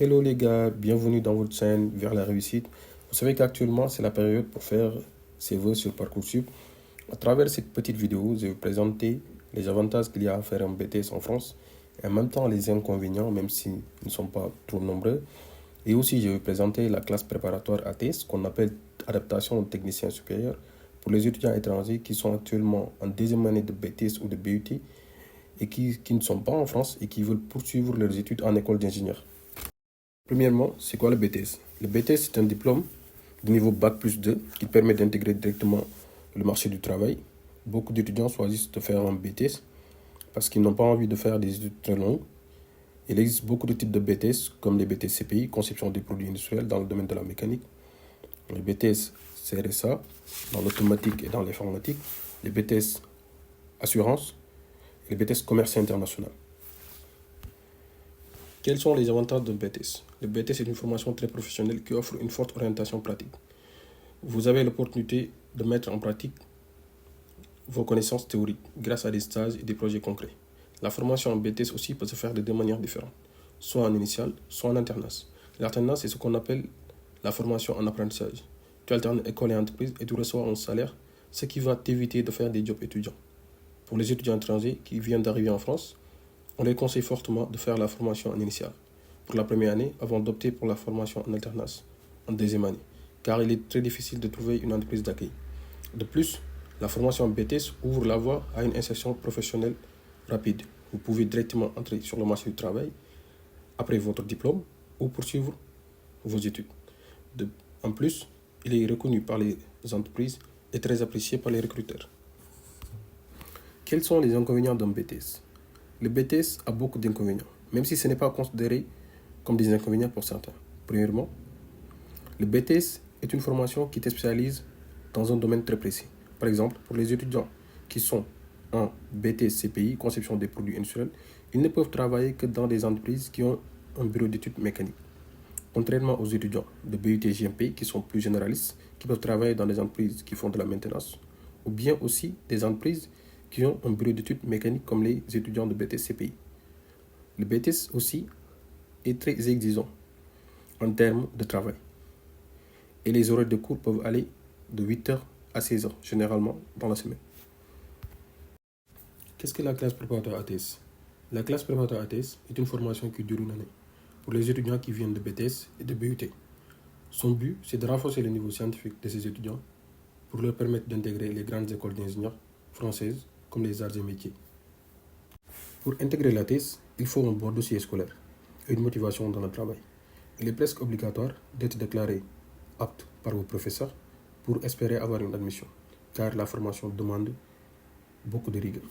Hello les gars, bienvenue dans votre chaîne Vers la réussite. Vous savez qu'actuellement c'est la période pour faire ses vœux sur Parcoursup. À travers cette petite vidéo, je vais vous présenter les avantages qu'il y a à faire un BTS en France et en même temps les inconvénients, même s'ils ne sont pas trop nombreux. Et aussi je vais vous présenter la classe préparatoire ATS qu'on appelle adaptation au technicien supérieur pour les étudiants étrangers qui sont actuellement en deuxième année de BTS ou de BUT et qui ne sont pas en France et qui veulent poursuivre leurs études en école d'ingénieur. Premièrement, c'est quoi le BTS? Le BTS, c'est un diplôme de niveau Bac+2 qui permet d'intégrer directement le marché du travail. Beaucoup d'étudiants choisissent de faire un BTS parce qu'ils n'ont pas envie de faire des études très longues. Il existe beaucoup de types de BTS, comme les BTS CPI, conception des produits industriels dans le domaine de la mécanique, les BTS CRSA dans l'automatique et dans l'informatique, les BTS assurance et les BTS commerce international. Quels sont les avantages d'un BTS? Le BTS est une formation très professionnelle qui offre une forte orientation pratique. Vous avez l'opportunité de mettre en pratique vos connaissances théoriques grâce à des stages et des projets concrets. La formation en BTS aussi peut se faire de deux manières différentes, soit en initial, soit en alternance. L'alternance est ce qu'on appelle la formation en apprentissage. Tu alternes école et entreprise et tu reçois un salaire, ce qui va t'éviter de faire des jobs étudiants. Pour les étudiants étrangers qui viennent d'arriver en France, on les conseille fortement de faire la formation en initiale pour la première année avant d'opter pour la formation en alternance en deuxième année, car il est très difficile de trouver une entreprise d'accueil. De plus, la formation en BTS ouvre la voie à une insertion professionnelle rapide. Vous pouvez directement entrer sur le marché du travail après votre diplôme ou poursuivre vos études. En plus, il est reconnu par les entreprises et très apprécié par les recruteurs. Quels sont les inconvénients d'un BTS? Le BTS a beaucoup d'inconvénients, même si ce n'est pas considéré comme des inconvénients pour certains. Premièrement, le BTS est une formation qui te spécialise dans un domaine très précis. Par exemple, pour les étudiants qui sont en BTS CPI, conception des produits industriels, ils ne peuvent travailler que dans des entreprises qui ont un bureau d'études mécaniques. Contrairement aux étudiants de BUT GMP qui sont plus généralistes, qui peuvent travailler dans des entreprises qui font de la maintenance, ou bien aussi des entreprises qui ont un bureau d'études mécaniques comme les étudiants de BTS CPI. Le BTS aussi est très exigeant en termes de travail. Et les horaires de cours peuvent aller de 8h à 16h, généralement dans la semaine. Qu'est-ce que la classe préparatoire ATS? La classe préparatoire ATS est une formation qui dure une année pour les étudiants qui viennent de BTS et de BUT. Son but, c'est de renforcer le niveau scientifique de ces étudiants pour leur permettre d'intégrer les grandes écoles d'ingénieurs françaises comme les arts et métiers. Pour intégrer la thèse, il faut un bon dossier scolaire et une motivation dans le travail. Il est presque obligatoire d'être déclaré apte par vos professeurs pour espérer avoir une admission, car la formation demande beaucoup de rigueur.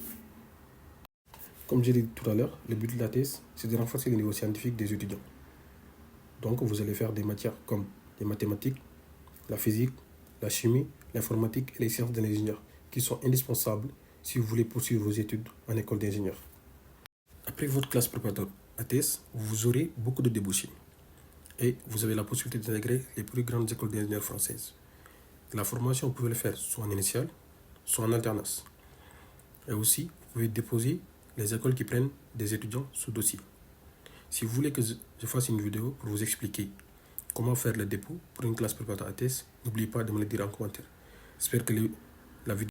Comme j'ai dit tout à l'heure, le but de la thèse, c'est de renforcer le niveau scientifique des étudiants. Donc, vous allez faire des matières comme les mathématiques, la physique, la chimie, l'informatique et les sciences de l'ingénieur, qui sont indispensables si vous voulez poursuivre vos études en école d'ingénieur. Après votre classe préparatoire ATS, vous aurez beaucoup de débouchés et vous avez la possibilité d'intégrer les plus grandes écoles d'ingénieurs françaises. La formation, vous pouvez le faire soit en initial, soit en alternance. Et aussi, vous pouvez déposer les écoles qui prennent des étudiants sous dossier. Si vous voulez que je fasse une vidéo pour vous expliquer comment faire le dépôt pour une classe préparatoire ATS, n'oubliez pas de me le dire en commentaire. J'espère que